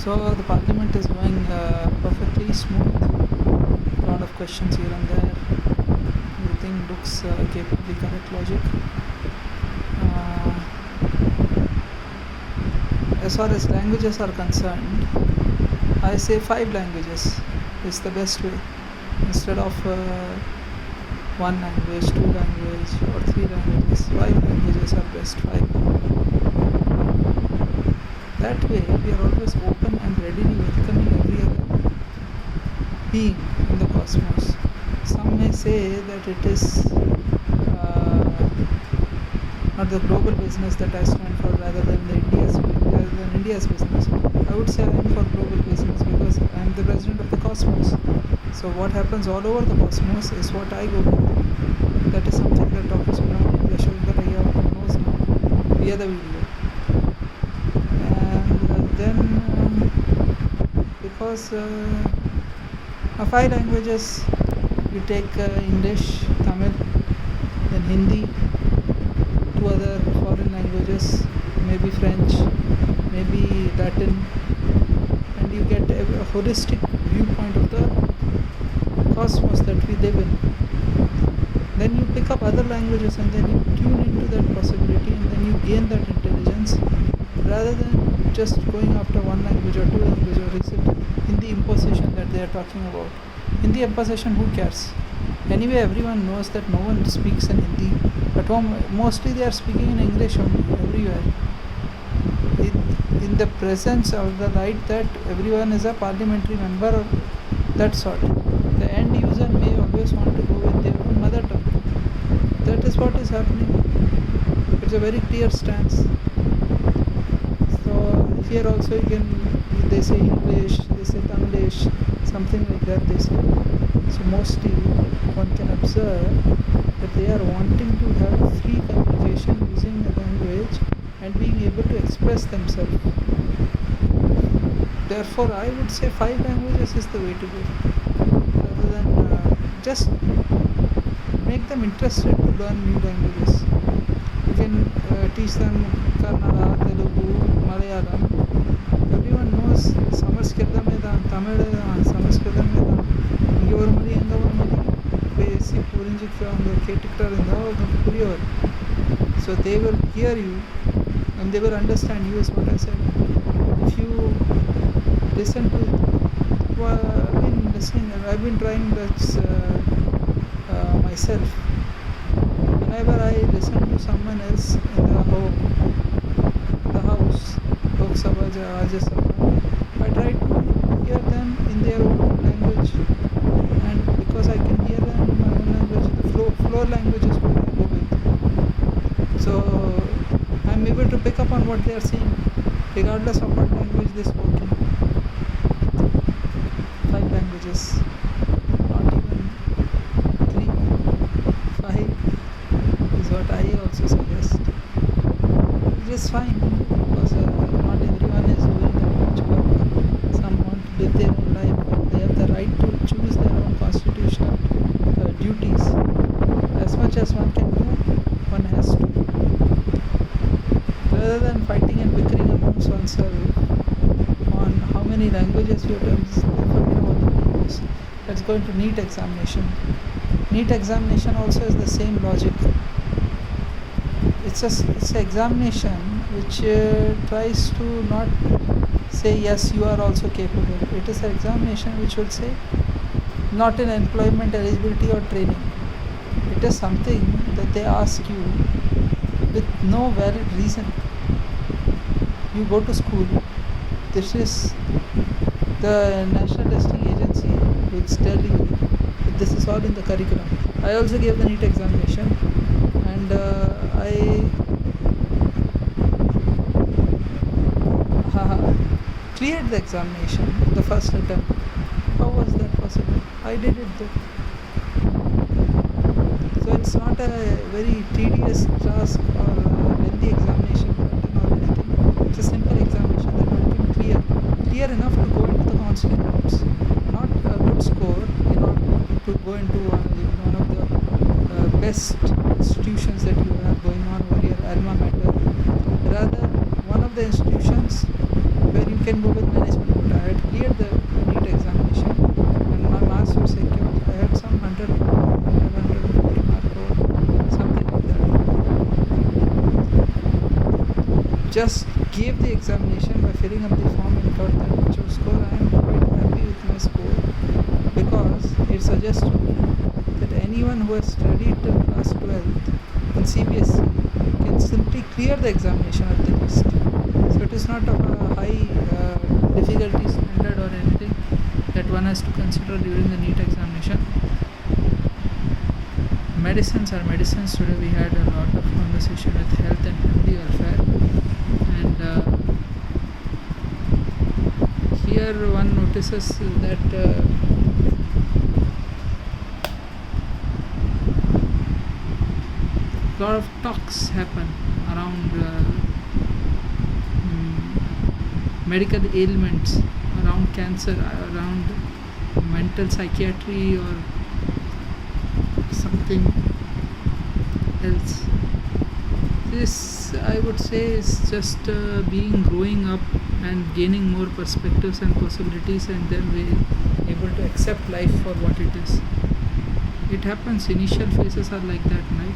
So the parliament is going perfectly smooth. A lot of questions here and there. Everything looks capably correct logic. As far as languages are concerned, I say 5 languages is the best way. Instead of 1 language, 2 language or 3 languages, 5 languages are best. 5. That way we are always open and readily welcoming every other being in the cosmos. Some may say that it is not the global business that I stand for, rather than India's business. I would say I am for global business because I am the president of the cosmos. So what happens all over the cosmos is what I go with. That is something that Dr. Subramanian Yashodharaya knows now via the video. And then because 5 languages, you take English, Tamil, then Hindi, 2 other foreign languages, maybe French, maybe Latin, and you get a holistic viewpoint of the cosmos that we live in. Then you pick up other languages and then you tune into that possibility, and then you gain that intelligence, rather than just going after 1 language or 2 languages, or is it Hindi imposition that they are talking about. Hindi imposition, who cares? Anyway, everyone knows that no one speaks in Hindi. At home, mostly they are speaking in English only, everywhere. In the presence of the light that everyone is a parliamentary member or that sort, the end user may always want to go with their own mother tongue. That is what is happening. It's a very clear stance. So here also they say English, they say Tamilish, something like that they say. So mostly one can observe that they are wanting to have free communication using the language and being able to express themselves. Therefore, I would say 5 languages is the way to go, rather than just make them interested to learn new languages. You can teach them Kannada, Telugu, Malayalam. Everyone knows Sanskritam, Tamil, Sanskritam. இங்கே ஒரு மொழி எங்கே ஒரு மொழி பேசி புரிஞ்சுக்கிறவங்க கேட்டுக்கிட்டா இருந்தால் அவங்களுக்கு புரிய வரும். So they will hear you and they will understand you, is what I said. If you listen to, I've been trying this myself. Whenever I listen to someone else in the house, Lok Sabha, Rajya Sabha, I try to hear them in their own language, and because I can hear them in my own language, the floor language is what I go with. So I'm able to pick up on what they are saying, regardless of what language they spoke in. 5 languages, not even 3, 5 is what I also suggest. It is fine, because not everyone is doing that much work. Some want to live their own life, and they have the right to choose their own constitutional duties. As much as one can do, one has to. Rather than fighting and bickering amongst oneself on how many languages you have, let's go into NEET examination. NEET examination also is the same logic. It's an examination which tries to not say yes, you are also capable. It is an examination which will say not in employment, eligibility or training. It is something that they ask you with no valid reason. You go to school, this is the National Testing Agency will tell you that this is all in the curriculum. I also gave the NEET examination, and I cleared the examination, the first attempt. How was that possible? I did it though. So it's not a very tedious task or lengthy examination pattern or anything. It's a simple examination that one can clear enough to go into the counseling rounds. Not a good score in order to go into one of the best institutions that you have going on over here, alma mater. Rather, one of the institutions where you can go with management. just gave the examination by filling up the form and got that much of score, I am quite happy with my score, because it suggests to me that anyone who has studied till class 12th in CBSE can simply clear the examination at the least. So it is not of a high difficulty standard or anything that one has to consider during the NEET examination. Medicines are medicines. Today we had a lot of conversation with health and family welfare, and here one notices that lot of talks happen around medical ailments, around cancer, around mental psychiatry or something else. This, I would say, is just growing up and gaining more perspectives and possibilities, and then we're able to accept life for what it is. It happens, initial phases are like that, right?